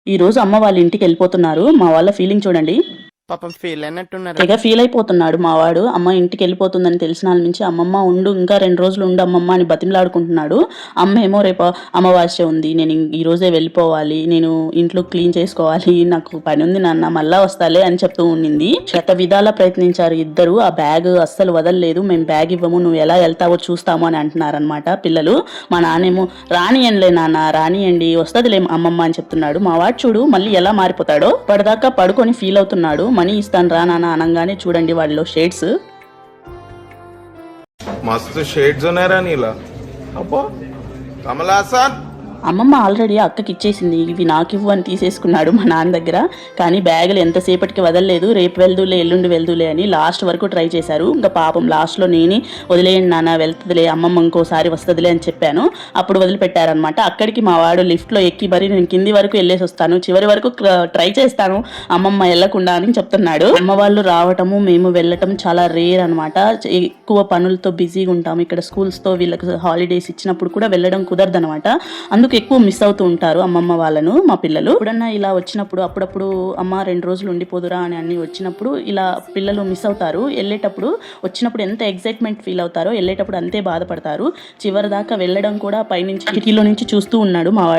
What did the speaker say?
ఈ రోజు అమ్మ వాళ్ళ ఇంటికి వెళ్ళిపోతున్నారు. మా వాళ్ళ ఫీలింగ్ చూడండి. పాపం ఫీల్ అయినట్టున్నారు. తెగ ఫీల్ అయిపోతున్నాడు మావాడు. అమ్మ ఇంటికి వెళ్ళిపోతుందని తెలిసినాల నుంచి అమ్మమ్మ ఉండు, ఇంకా 2 రోజులు ఉండు అమ్మమ్మ అని బతిమలాడుకుంటున్నాడు. అమ్మ ఏమో రేపు అమావాస్య ఉంది, నేను ఈ రోజే వెళ్ళిపోవాలి, నేను ఇంట్లో క్లీన్ చేసుకోవాలి, నాకు పని ఉంది నాన్న, మళ్ళా వస్తాలే అని చెప్తూ ఉండింది. శత విధాలా ప్రయత్నించారు ఇద్దరు. ఆ బ్యాగ్ అస్సలు వదలలేదు. మేము బ్యాగ్ ఇవ్వము, నువ్వు ఎలా వెళ్తావో చూస్తాము అని అంటున్నారనమాట పిల్లలు. మా నాన్నేమో రానియండిలే నాన్న, రానియండి, వస్తదిలే అమ్మమ్మ అని చెప్తున్నాడు. మా వాడు చూడు మళ్ళీ ఎలా మారిపోతాడో. పడదాకా పడుకొని ఫీల్ అవుతున్నాడు. మనీ ఇస్తాను రా నాన్న అనగానే చూడండి వాళ్ళలో షేడ్స్. मस्त शेड्स ఉన్నాయి రా నీలా. అబ్బో కమలాసన్. అమ్మమ్మ ఆల్రెడీ అక్కకి ఇచ్చేసింది, ఇవి నాకు ఇవ్వు అని తీసేసుకున్నాడు మా నాన్న దగ్గర. కానీ బ్యాగులు ఎంతసేపటికి వదలలేదు. రేపు వెళ్దూలే, ఎల్లుండి వెళ్దూలే అని లాస్ట్ వరకు ట్రై చేశారు. ఇంకా పాపం లాస్ట్లో నేనే వదిలేయండి నాన్న, వెళ్తుందిలే అమ్మమ్మ, ఇంకోసారి వస్తుందిలే అని చెప్పాను. అప్పుడు వదిలిపెట్టారనమాట. అక్కడికి మా వాడు లిఫ్ట్లో ఎక్కి మరి నేను కింది వరకు వెళ్ళేసి వస్తాను, చివరి వరకు ట్రై చేస్తాను అమ్మమ్మ వెళ్ళకుండా అని చెప్తున్నాడు. అమ్మ వాళ్ళు రావటము మేము వెళ్ళటం చాలా రేర్ అనమాట. ఎక్కువ పనులతో బిజీగా ఉంటాము. ఇక్కడ స్కూల్స్తో వీళ్ళకి హాలిడేస్ ఇచ్చినప్పుడు కూడా వెళ్ళడం కుదరదు అనమాట. అందుకు ఎక్కువ మిస్ అవుతూ ఉంటారు అమ్మమ్మ వాళ్ళను మా పిల్లలు. ఎప్పుడన్నా ఇలా వచ్చినప్పుడు అప్పుడప్పుడు అమ్మ 2 రోజులు ఉండిపోదురా అని అన్ని వచ్చినప్పుడు ఇలా పిల్లలు మిస్ అవుతారు. వెళ్ళేటప్పుడు వచ్చినప్పుడు ఎంత ఎగ్జైట్మెంట్ ఫీల్ అవుతారో వెళ్ళేటప్పుడు అంతే బాధపడతారు. చివరి దాకా వెళ్ళడం కూడా పైనుంచి కిటికీలో నుంచి చూస్తూ ఉన్నాడు మా వాడు.